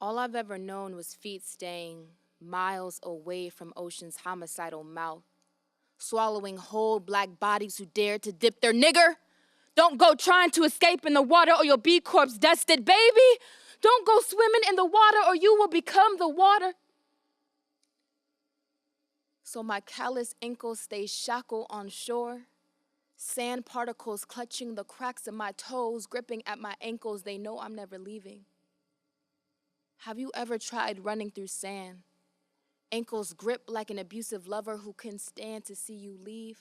All I've ever known was feet staying miles away from ocean's homicidal mouth, swallowing whole black bodies who dared to dip their nigger. Don't go trying to escape in the water or you'll be corpse dusted, baby. Don't go swimming in the water or you will become the water. So my callous ankles stay shackled on shore, sand particles clutching the cracks of my toes, gripping at my ankles. They know I'm never leaving. Have you ever tried running through sand? Ankles grip like an abusive lover who couldn't stand to see you leave.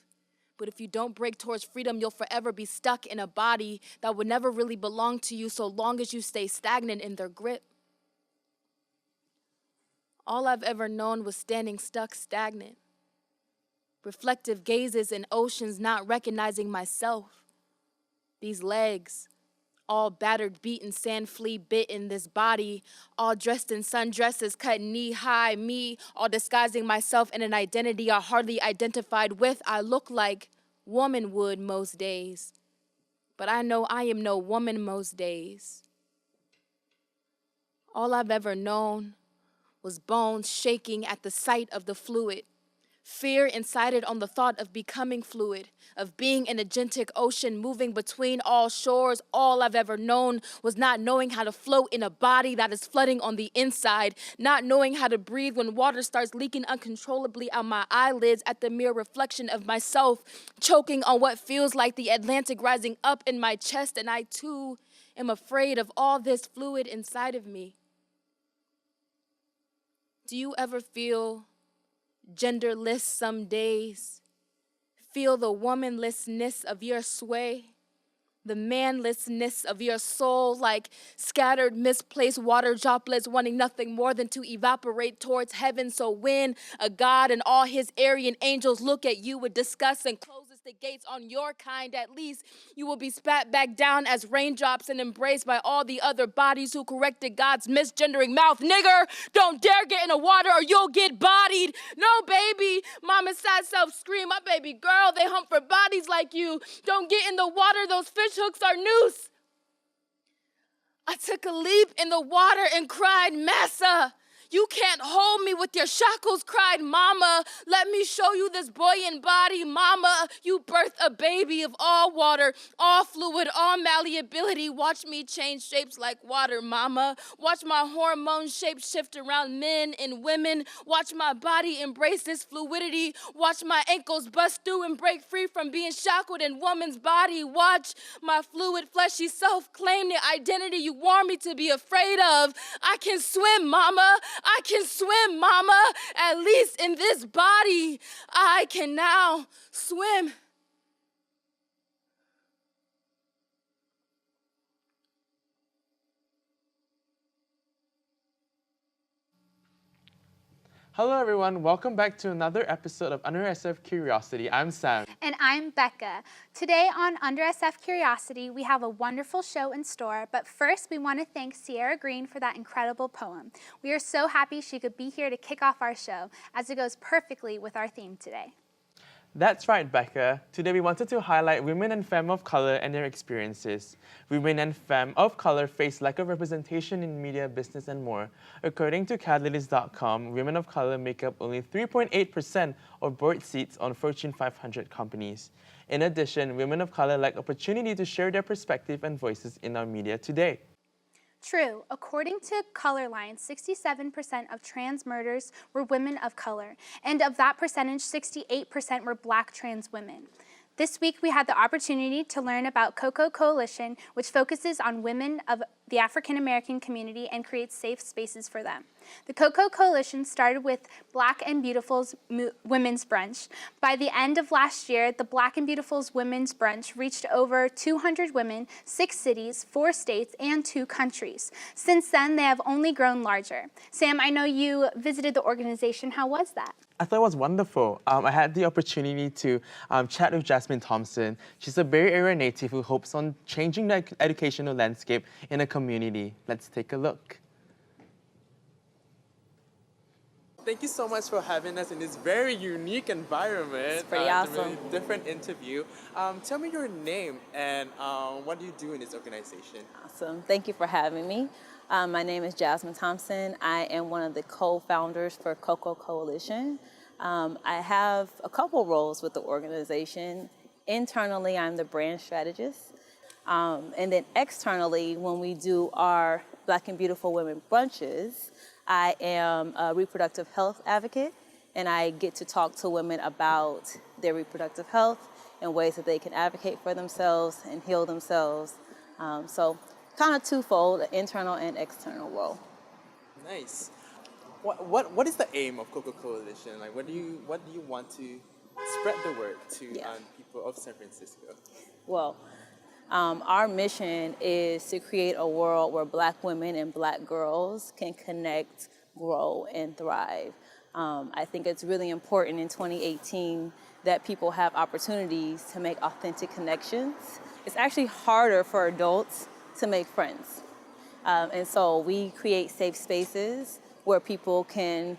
But if you don't break towards freedom, you'll forever be stuck in a body that would never really belong to you so long as you stay stagnant in their grip. All I've ever known was standing stuck stagnant. Reflective gazes in oceans, not recognizing myself. These legs, all battered, beaten, sand flea bitten, this body, all dressed in sundresses, cut knee-high, me, all disguising myself in an identity I hardly identified with. I look like woman would most days, but I know I am no woman most days. All I've ever known was bones shaking at the sight of the fluid. Fear incited on the thought of becoming fluid, of being an agentic ocean moving between all shores. All I've ever known was not knowing how to float in a body that is flooding on the inside, not knowing how to breathe when water starts leaking uncontrollably out my eyelids at the mere reflection of myself, choking on what feels like the Atlantic rising up in my chest, and I too am afraid of all this fluid inside of me. Do you ever feel genderless some days? Feel the womanlessness of your sway, the manlessness of your soul, like scattered, misplaced water droplets wanting nothing more than to evaporate towards heaven. So when a God and all his Aryan angels look at you with disgust and closes the gates on your kind, at least you will be spat back down as raindrops and embraced by all the other bodies who corrected God's misgendering mouth. Nigger, don't dare get in the water or you'll get bodied. No, baby, mama's sad self scream, my baby girl, they hump for bodies like you. Don't get in the water, those fish hooks are noose. I took a leap in the water and cried, Massa, you can't hold me with your shackles, cried Mama. Let me show you this buoyant body, Mama. You birthed a baby of all water, all fluid, all malleability. Watch me change shapes like water, Mama. Watch my hormone shape shift around men and women. Watch my body embrace this fluidity. Watch my ankles bust through and break free from being shackled in woman's body. Watch my fluid, fleshy self claim the identity you want me to be afraid of. I can swim, Mama. I can swim, Mama. At least in this body, I can now swim. Hello everyone, welcome back to another episode of Under SF Curiosity. I'm Sam. And I'm Becca. Today on Under SF Curiosity, we have a wonderful show in store, but first we want to thank Sierra Green for that incredible poem. We are so happy she could be here to kick off our show, as it goes perfectly with our theme today. That's right, Becca. Today we wanted to highlight women and femmes of color and their experiences. Women and femmes of color face lack of representation in media, business, and more. According to cadladies.com, women of color make up only 3.8% of board seats on Fortune 500 companies. In addition, women of color lack opportunity to share their perspective and voices in our media today. True. According to Colorline, 67% of trans murders were women of color, and of that percentage, 68% were Black trans women. This week, we had the opportunity to learn about COCO Coalition, which focuses on women of the African American community and creates safe spaces for them. The COCO Coalition started with Black and Beautiful's Women's Brunch. By the end of last year, the Black and Beautiful's Women's Brunch reached over 200 women, 6 cities, 4 states, and 2 countries. Since then, they have only grown larger. Sam, I know you visited the organization. How was that? I thought it was wonderful. I had the opportunity to chat with Jasmine Thompson. She's a Bay Area native who hopes on changing the educational landscape in a community. Let's take a look. Thank you so much for having us in this very unique environment. It's pretty awesome. It's a really different interview. Tell me your name and what do you do in this organization? Awesome. Thank you for having me. My name is Jasmine Thompson. I am one of the co-founders for Cocoa Coalition. I have a couple roles with the organization. Internally, I'm the brand strategist. And then externally, when we do our Black and Beautiful Women brunches, I am a reproductive health advocate, and I get to talk to women about their reproductive health and ways that they can advocate for themselves and heal themselves. So kind of twofold, an internal and external role. Nice. What is the aim of Cocoa Coalition? Like, what do you want to spread the word to people of San Francisco? Well, our mission is to create a world where Black women and Black girls can connect, grow, and thrive. I think it's really important in 2018 that people have opportunities to make authentic connections. It's actually harder for adults to make friends. And so we create safe spaces where people can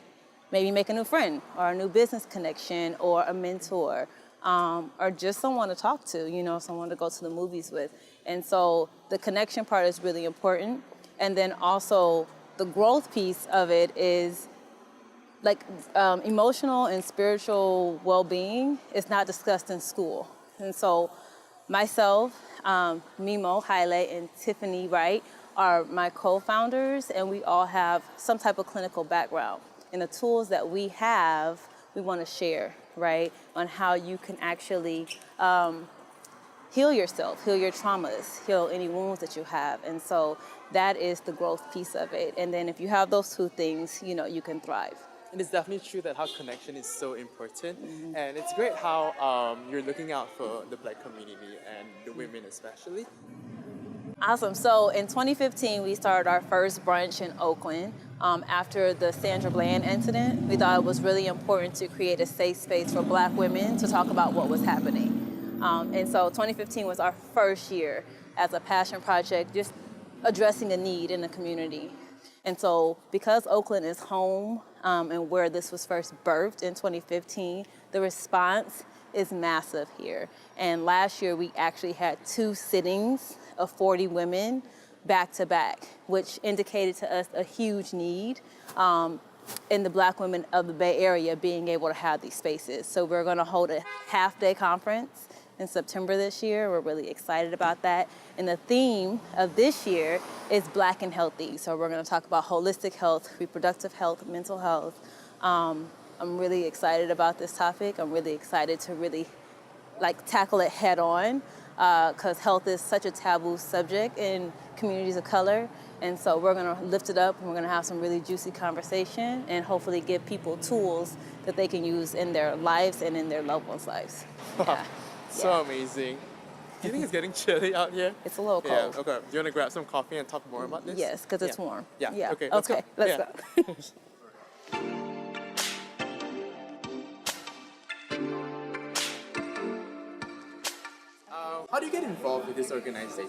maybe make a new friend or a new business connection or a mentor, or just someone to talk to, someone to go to the movies with. And so the connection part is really important. And then also the growth piece of it is like emotional and spiritual well-being is not discussed in school. And so myself, Mimo Haile, and Tiffany Wright are my co-founders, and we all have some type of clinical background. And the tools that we have, we want to share, right, on how you can actually heal yourself, heal your traumas, heal any wounds that you have. And so that is the growth piece of it. And then if you have those two things, you can thrive. And it's definitely true that how connection is so important. Mm-hmm. And it's great how you're looking out for the Black community and the women especially. Awesome. So in 2015, we started our first brunch in Oakland. After the Sandra Bland incident, we thought it was really important to create a safe space for Black women to talk about what was happening. And so 2015 was our first year as a passion project, just addressing a need in the community. And so because Oakland is home and where this was first birthed in 2015, the response is massive here. And last year we actually had 2 sittings of 40 women back to back, which indicated to us a huge need in the Black women of the Bay Area being able to have these spaces. So we're gonna hold a half-day conference in September this year. We're really excited about that. And the theme of this year is Black and Healthy. So we're gonna talk about holistic health, reproductive health, mental health. I'm really excited about this topic. I'm really excited to really tackle it head on because health is such a taboo subject in communities of color. And so we're gonna lift it up and we're gonna have some really juicy conversation and hopefully give people tools that they can use in their lives and in their loved ones' lives. Yeah. So amazing. Do you think it's getting chilly out here? It's a little cold. Yeah, okay. Do you want to grab some coffee and talk more about this? Yes, because it's warm. Yeah. Okay, let's go. How do you get involved with this organization?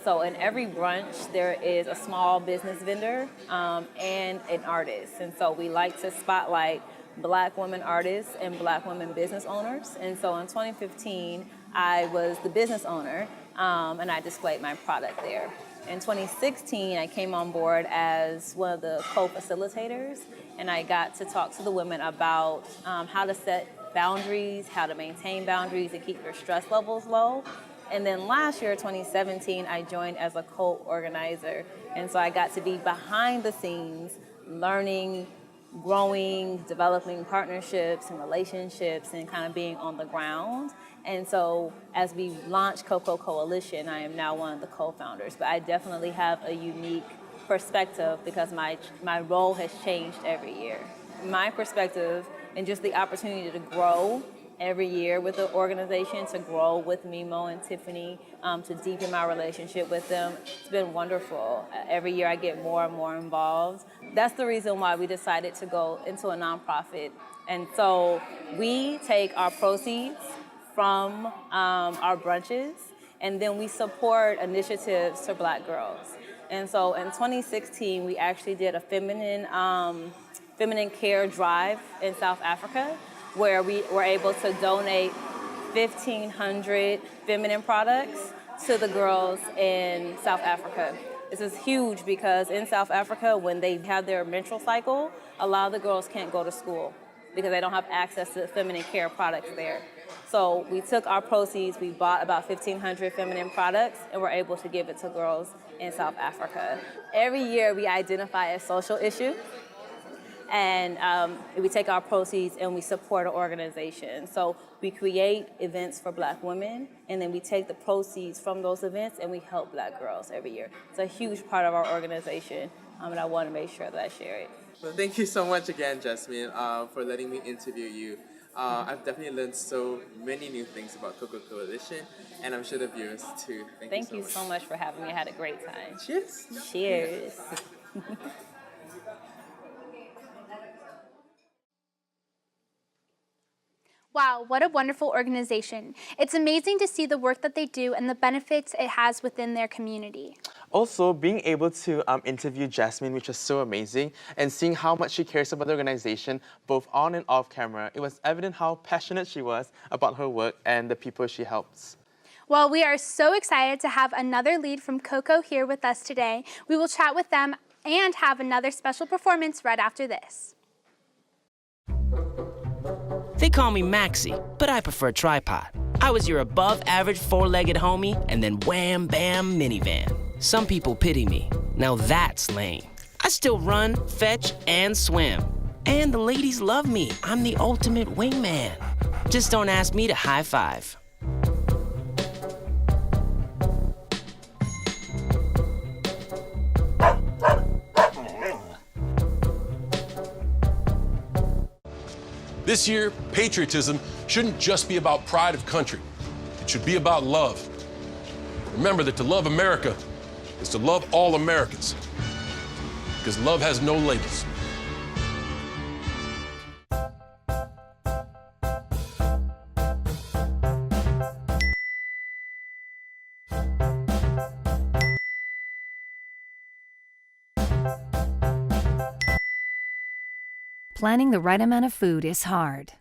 So in every brunch, there is a small business vendor and an artist. And so we like to spotlight Black women artists and Black women business owners. And so in 2015, I was the business owner and I displayed my product there. In 2016, I came on board as one of the co-facilitators, and I got to talk to the women about how to set boundaries, how to maintain boundaries and keep your stress levels low. And then last year, 2017, I joined as a co-organizer. And so I got to be behind the scenes, learning, growing, developing partnerships and relationships, and kind of being on the ground. And so as we launched Cocoa Coalition, I am now one of the co-founders. But I definitely have a unique perspective because my role has changed every year. My perspective and just the opportunity to grow every year with the organization, to grow with Mimo and Tiffany, to deepen my relationship with them. It's been wonderful. Every year I get more and more involved. That's the reason why we decided to go into a nonprofit. And so we take our proceeds from our brunches, and then we support initiatives for Black girls. And so in 2016, we actually did a feminine care drive in South Africa, where we were able to donate 1,500 feminine products to the girls in South Africa. This is huge because in South Africa, when they have their menstrual cycle, a lot of the girls can't go to school because they don't have access to feminine care products there. So we took our proceeds, we bought about 1,500 feminine products, and we're able to give it to girls in South Africa. Every year we identify a social issue, and we take our proceeds and we support an organization. So we create events for Black women, and then we take the proceeds from those events and we help Black girls every year. It's a huge part of our organization, and I want to make sure that I share it. Well, thank you so much again, Jasmine, for letting me interview you. I've definitely learned so many new things about Cocoa Coalition, and I'm sure the viewers too. Thank you so much for having me. I had a great time. Cheers. Cheers. Wow, what a wonderful organization. It's amazing to see the work that they do and the benefits it has within their community. Also, being able to interview Jasmine, which was so amazing, and seeing how much she cares about the organization, both on and off camera, it was evident how passionate she was about her work and the people she helps. Well, we are so excited to have another lead from Cocoa here with us today. We will chat with them and have another special performance right after this. They call me Maxie, but I prefer tripod. I was your above-average four-legged homie, and then wham, bam, minivan. Some people pity me. Now that's lame. I still run, fetch, and swim. And the ladies love me. I'm the ultimate wingman. Just don't ask me to high five. This year, patriotism shouldn't just be about pride of country. It should be about love. Remember that to love America is to love all Americans, because love has no labels. Planning the right amount of food is hard.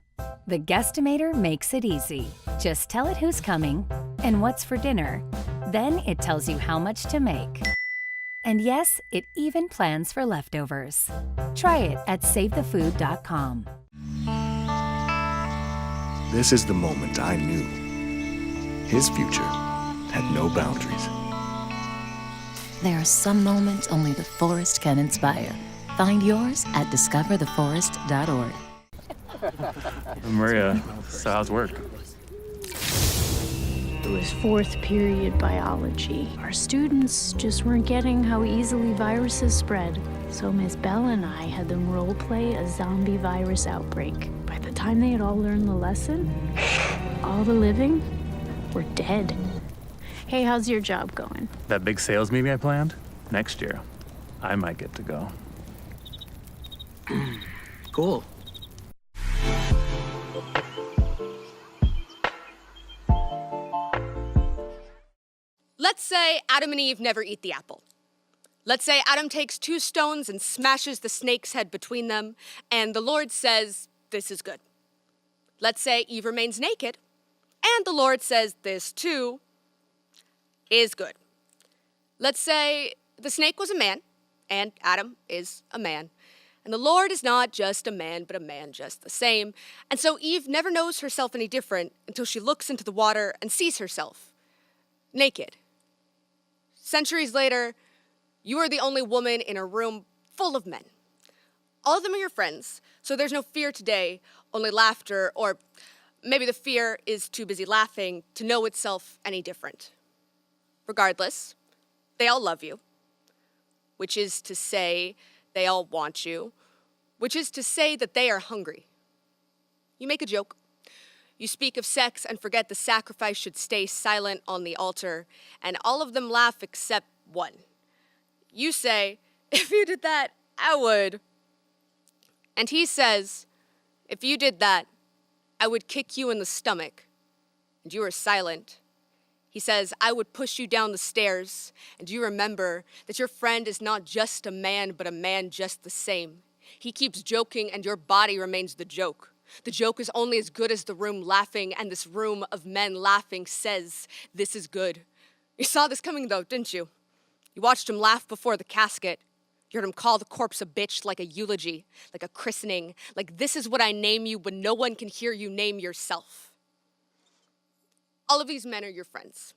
The Guestimator makes it easy. Just tell it who's coming and what's for dinner. Then it tells you how much to make. And yes, it even plans for leftovers. Try it at SaveTheFood.com. This is the moment I knew. His future had no boundaries. There are some moments only the forest can inspire. Find yours at discovertheforest.org. Maria, so how's work? It was fourth period biology. Our students just weren't getting how easily viruses spread. So Miss Bell and I had them role play a zombie virus outbreak. By the time they had all learned the lesson, all the living were dead. Hey, how's your job going? That big sales meeting I planned? Next year, I might get to go. Cool. Let's say Adam and Eve never eat the apple. Let's say Adam takes 2 stones and smashes the snake's head between them, and the Lord says, this is good. Let's say Eve remains naked, and the Lord says, this too is good. Let's say the snake was a man, and Adam is a man. And the Lord is not just a man, but a man just the same. And so Eve never knows herself any different until she looks into the water and sees herself naked. Centuries later, you are the only woman in a room full of men. All of them are your friends, so there's no fear today, only laughter, or maybe the fear is too busy laughing to know itself any different. Regardless, they all love you, which is to say, they all want you, which is to say that they are hungry. You make a joke. You speak of sex and forget the sacrifice should stay silent on the altar, and all of them laugh except one. You say, if you did that, I would. And he says, if you did that, I would kick you in the stomach. And you are silent. He says, I would push you down the stairs, and you remember that your friend is not just a man, but a man just the same. He keeps joking, and your body remains the joke. The joke is only as good as the room laughing, and this room of men laughing says, this is good. You saw this coming, though, didn't you? You watched him laugh before the casket. You heard him call the corpse a bitch like a eulogy, like a christening, like this is what I name you when no one can hear you name yourself. All of these men are your friends.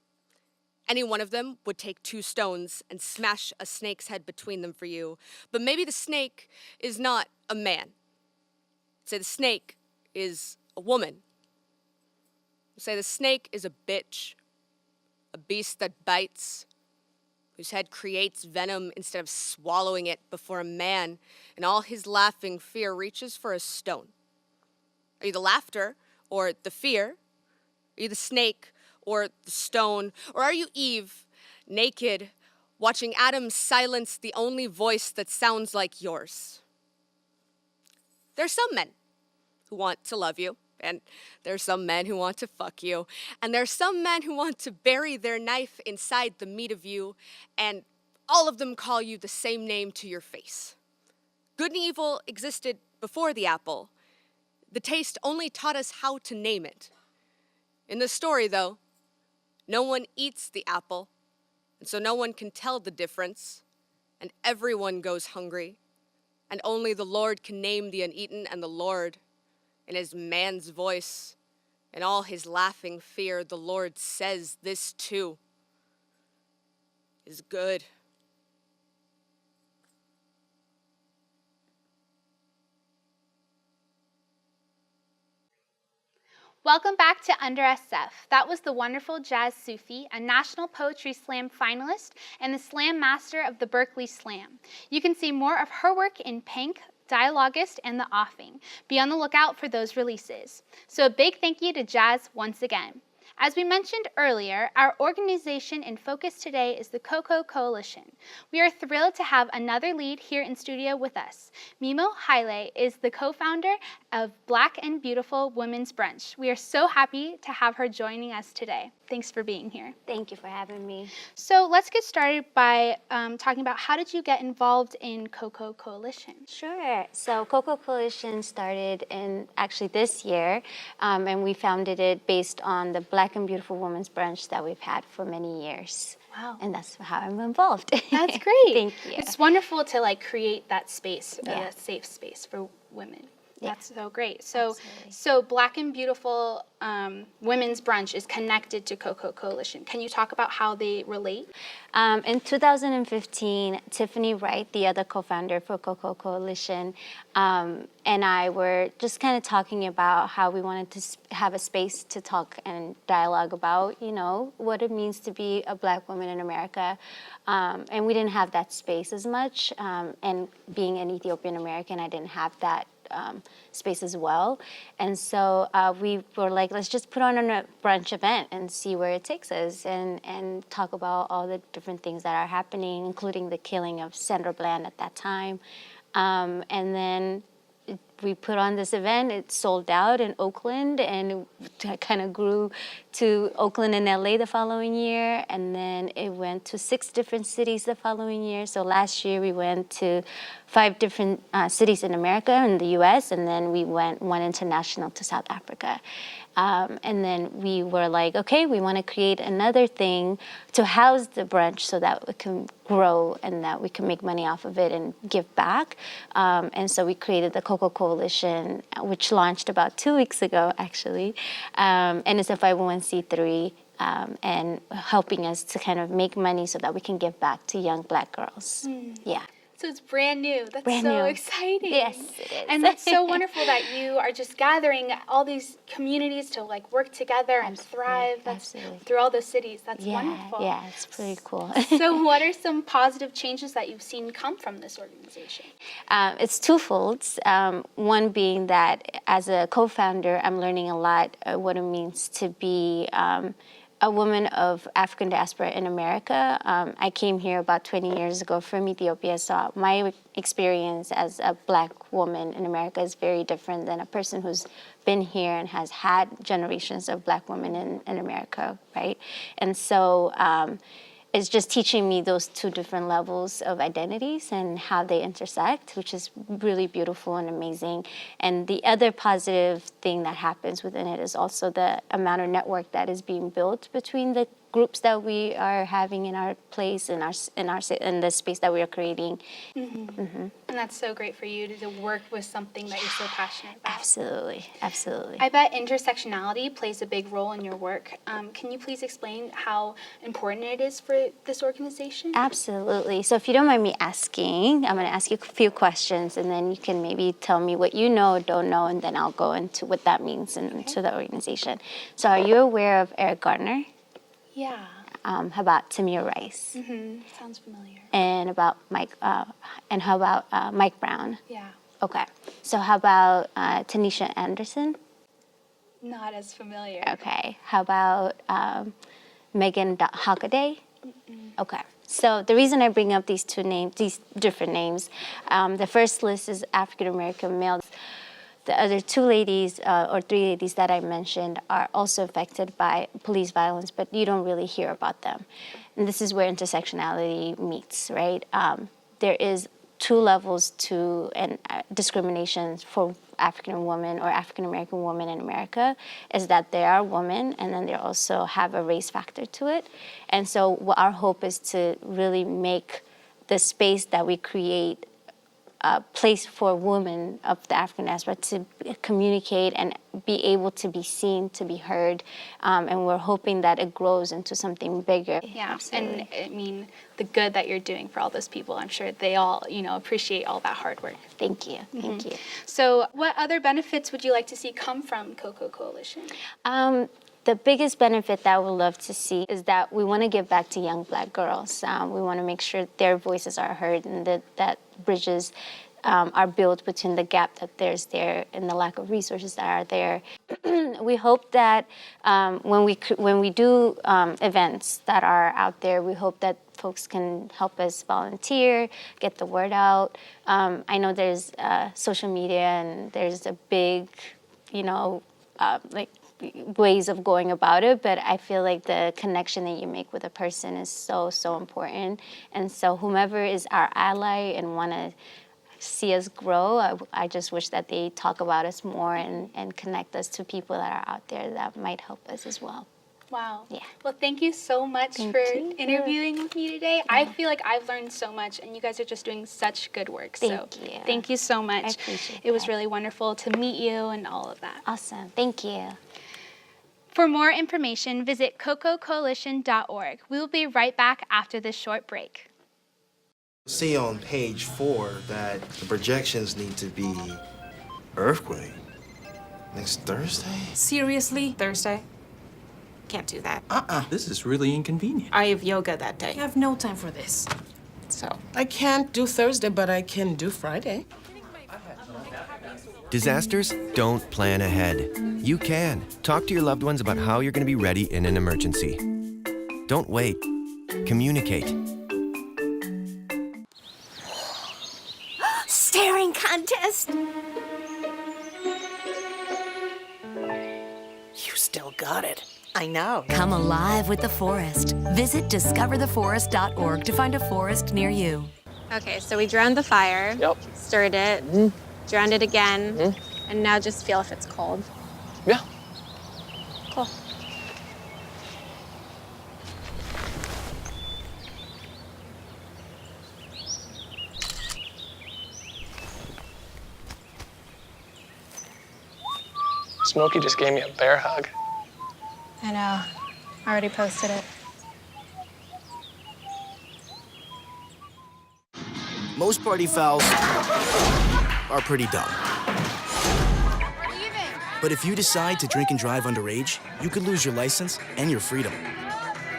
Any one of them would take 2 stones and smash a snake's head between them for you. But maybe the snake is not a man. Say the snake is a woman. Say the snake is a bitch, a beast that bites, whose head creates venom instead of swallowing it before a man, in all his laughing fear, reaches for a stone. Are you the laughter or the fear? Are you the snake or the stone? Or are you Eve, naked, watching Adam silence the only voice that sounds like yours? There's some men who want to love you, and there's some men who want to fuck you, and there's some men who want to bury their knife inside the meat of you, and all of them call you the same name to your face. Good and evil existed before the apple. The taste only taught us how to name it. In the story, though, no one eats the apple, and so no one can tell the difference, and everyone goes hungry, and only the Lord can name the uneaten, and the Lord, in his man's voice, in all his laughing fear, the Lord says this too is good. Welcome back to Under SF. That was the wonderful Jazz Sufi, a National Poetry Slam finalist and the Slam Master of the Berkeley Slam. You can see more of her work in Pink, Dialogist, and The Offing. Be on the lookout for those releases. So a big thank you to Jazz once again. As we mentioned earlier, our organization in focus today is the Cocoa Coalition. We are thrilled to have another lead here in studio with us. Mimo Haile is the co-founder of Black and Beautiful Women's Brunch. We are so happy to have her joining us today. Thanks for being here. Thank you for having me. So let's get started by talking about how did you get involved in Cocoa Coalition? Sure. So Cocoa Coalition started in actually this year, and we founded it based on the Black and Beautiful Women's Brunch that we've had for many years. Wow. And that's how I'm involved. That's great. Thank you. It's wonderful to like create that space, Yeah. a safe space for women. Yeah. That's so great. So, Absolutely. so Black and Beautiful Women's Brunch is connected to Cocoa Coalition. Can you talk about how they relate? In 2015, Tiffany Wright, the other co-founder for Cocoa Coalition, and I were just kind of talking about how we wanted to have a space to talk and dialogue about, you know, what it means to be a Black woman in America. And we didn't have that space as much. And being an Ethiopian American, I didn't have that space as well. And so we were like, let's just put on a brunch event and see where it takes us and talk about all the different things that are happening, including the killing of Sandra Bland at that time. And then we put on this event. It sold out in Oakland, and it kind of grew to Oakland and LA the following year, and then it went to 6 different cities the following year. So last year we went to 5 different cities in America and the US, and then we went one international to South Africa. And then we were like, okay, we want to create another thing to house the brunch so that it can grow and that we can make money off of it and give back. And so we created the Cocoa Coalition, which launched about 2 weeks ago, actually. And it's a 501c3 and helping us to kind of make money so that we can give back to young Black girls. Yeah. So it's brand new. That's Brand so new. exciting. Yes, it is. And that's so wonderful that you are just gathering all these communities to like work together and thrive. That's Absolutely. through all those cities. That's Yeah, wonderful. yeah, it's pretty cool. So what are some positive changes that you've seen come from this organization? It's twofold. One being that as a co-founder, I'm learning a lot what it means to be a woman of African diaspora in America. I came here about 20 years ago from Ethiopia, so my experience as a Black woman in America is very different than a person who's been here and has had generations of Black women in America, right? And so it's just teaching me those 2 different levels of identities and how they intersect, which is really beautiful and amazing. And the other positive thing that happens within it is also the amount of network that is being built between the groups that we are having in our place, in the space that we are creating. And that's so great for you to work with something that you're so passionate about. Absolutely, absolutely. I bet intersectionality plays a big role in your work. Can you please explain how important it is for this organization? Absolutely. So if you don't mind me asking, I'm going to ask you a few questions, and then you can maybe tell me what you know or don't know, and then I'll go into what that means to the organization. So are you aware of Eric Garner? Yeah. How about Tamir Rice? Sounds familiar. And about Mike? And how about Mike Brown? Yeah. Okay. So how about Tanisha Anderson? Not as familiar. Okay. How about Megan Hockaday? Okay. So the reason I bring up these different names, the first list is African American males. The other two ladies or three ladies that I mentioned are also affected by police violence, but you don't really hear about them. And this is where intersectionality meets, right? There is two levels to discrimination for African women or African American women in America, is that they are women and then they also have a race factor to it. And so what our hope is to really make the space that we create a place for women of the African diaspora to communicate and be able to be seen, to be heard, and we're hoping that it grows into something bigger. Yeah, Absolutely. and I mean, the good that you're doing for all those people, I'm sure they all, appreciate all that hard work. Thank you, thank you. So what other benefits would you like to see come from Coco Coalition? The biggest benefit that I would love to see is that we want to give back to young Black girls. We want to make sure their voices are heard and that bridges are built between the gap that there's there and the lack of resources that are there. We hope that when we do events that are out there, we hope that folks can help us volunteer, get the word out. I know there's social media and there's a big, ways of going about it, but I feel like the connection that you make with a person is so, so important. And so whomever is our ally and want to see us grow, I just wish that they talk about us more and connect us to people that are out there that might help us as well. Wow. Yeah. Well, thank you so much for interviewing with me today. Yeah. I feel like I've learned so much, and you guys are just doing such good work. Thank you so much. I appreciate it. It was really wonderful to meet you and all of that. Awesome. Thank you. For more information, visit cococoalition.org. We will be right back after this short break. See on page 4 that the projections need to be earthquake next Thursday. Seriously? Thursday? Can't do that. This is really inconvenient. I have yoga that day. I have no time for this. So. I can't do Thursday, but I can do Friday. Disasters don't plan ahead. You can. Talk to your loved ones about how you're going to be ready in an emergency. Don't wait. Communicate. Staring contest! You still got it. I know. Come alive with the forest. Visit discovertheforest.org to find a forest near you. Okay, so we drowned the fire. Yep. Stirred it. Drowned it again. And now just feel if it's cold. Yeah. Cool. Smokey just gave me a bear hug. I know. I already posted it. Most party fouls are pretty dumb. But if you decide to drink and drive underage, you could lose your license and your freedom.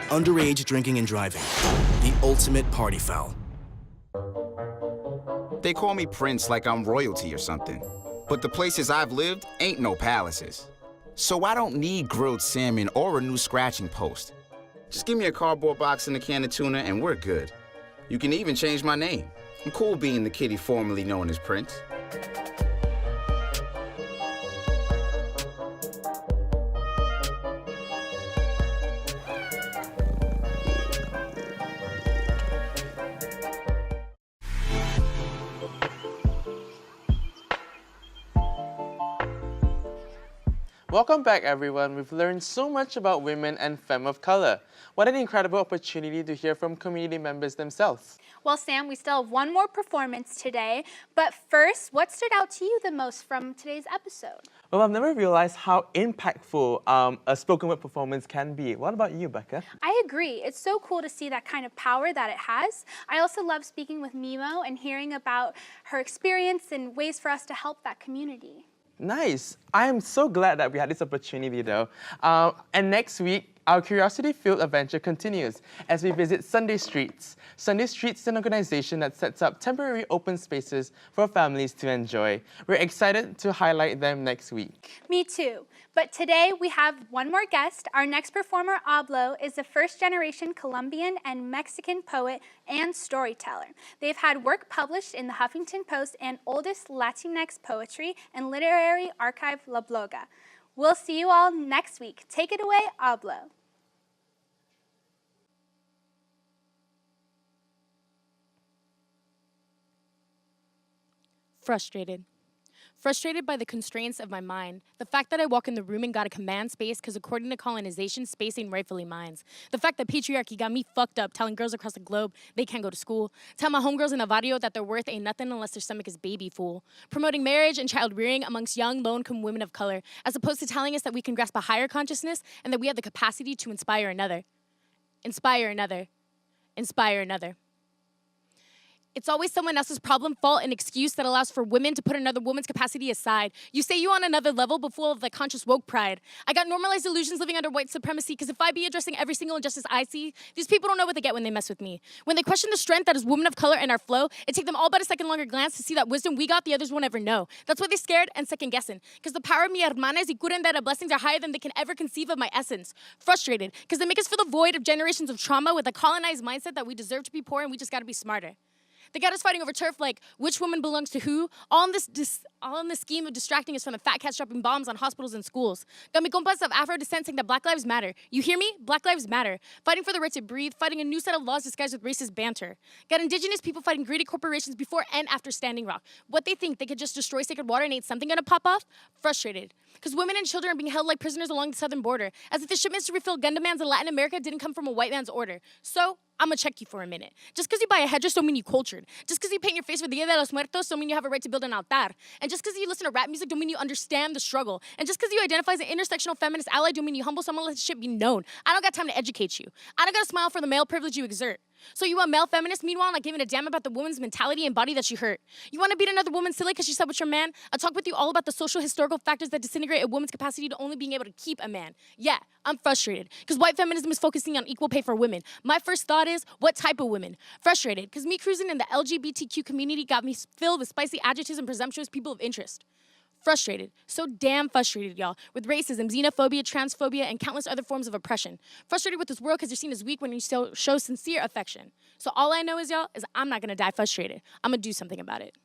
Underage drinking and driving, the ultimate party foul. They call me Prince like I'm royalty or something. But the places I've lived ain't no palaces. So I don't need grilled salmon or a new scratching post. Just give me a cardboard box and a can of tuna and we're good. You can even change my name. I'm cool being the kitty formerly known as Prince. Welcome back, everyone. We've learned so much about women and femme of color. What an incredible opportunity to hear from community members themselves. Well, Sam, we still have one more performance today, but first, what stood out to you the most from today's episode? Well, I've never realized how impactful a spoken word performance can be. What about you, Becca? I agree. It's so cool to see that kind of power that it has. I also love speaking with Mimo and hearing about her experience and ways for us to help that community. Nice. I am so glad that we had this opportunity, though. And next week, our curiosity-filled adventure continues as we visit Sunday Streets. Sunday Streets is an organization that sets up temporary open spaces for families to enjoy. We're excited to highlight them next week. Me too. But today we have one more guest. Our next performer, Ablo, is a first-generation Colombian and Mexican poet and storyteller. They've had work published in the Huffington Post and oldest Latinx poetry and literary archive, La Bloga. We'll see you all next week. Take it away, Ablo. Frustrated. Frustrated by the constraints of my mind. The fact that I walk in the room and got a command space because according to colonization, space ain't rightfully mine. The fact that patriarchy got me fucked up telling girls across the globe they can't go to school. Tell my homegirls in the barrio that their worth ain't nothing unless their stomach is baby fool. Promoting marriage and child rearing amongst young, low-income women of color, as opposed to telling us that we can grasp a higher consciousness and that we have the capacity to inspire another. Inspire another. Inspire another. It's always someone else's problem, fault, and excuse that allows for women to put another woman's capacity aside. You say you on another level, but full of the conscious woke pride. I got normalized illusions living under white supremacy, because if I be addressing every single injustice I see, these people don't know what they get when they mess with me. When they question the strength that is women of color in our flow, it take them all but a second longer glance to see that wisdom we got, the others won't ever know. That's why they're scared and second guessing, because the power of mi hermanas y curandera blessings are higher than they can ever conceive of my essence. Frustrated, because they make us feel the void of generations of trauma with a colonized mindset that we deserve to be poor and we just gotta be smarter. They got us fighting over turf like which woman belongs to who, all in this scheme of distracting us from the fat cats dropping bombs on hospitals and schools. Got me compas of Afro descent saying that Black Lives Matter. You hear me? Black Lives Matter. Fighting for the right to breathe, fighting a new set of laws disguised with racist banter. Got indigenous people fighting greedy corporations before and after Standing Rock. What they think they could just destroy sacred water and ain't something gonna pop off? Frustrated. Because women and children are being held like prisoners along the southern border, as if the shipments to refill gun demands in Latin America didn't come from a white man's order. So, I'ma check you for a minute. Just because you buy a headdress don't mean you cultured. Just because you paint your face for the Dia de los Muertos don't mean you have a right to build an altar. And just because you listen to rap music don't mean you understand the struggle. And just because you identify as an intersectional feminist ally don't mean you humble someone let the shit be known. I don't got time to educate you. I don't got to smile for the male privilege you exert. So you a male feminist, meanwhile, not giving a damn about the woman's mentality and body that she hurt. You want to beat another woman silly because she slept with your man? I'll talk with you all about the social historical factors that disintegrate a woman's capacity to only being able to keep a man. Yeah, I'm frustrated because white feminism is focusing on equal pay for women. My first thought is, what type of women? Frustrated because me cruising in the LGBTQ community got me filled with spicy adjectives and presumptuous people of interest. Frustrated, so damn frustrated, y'all, with racism, xenophobia, transphobia, and countless other forms of oppression. Frustrated with this world because you're seen as weak when you show sincere affection. So all I know is, y'all, is I'm not gonna die frustrated. I'm gonna do something about it.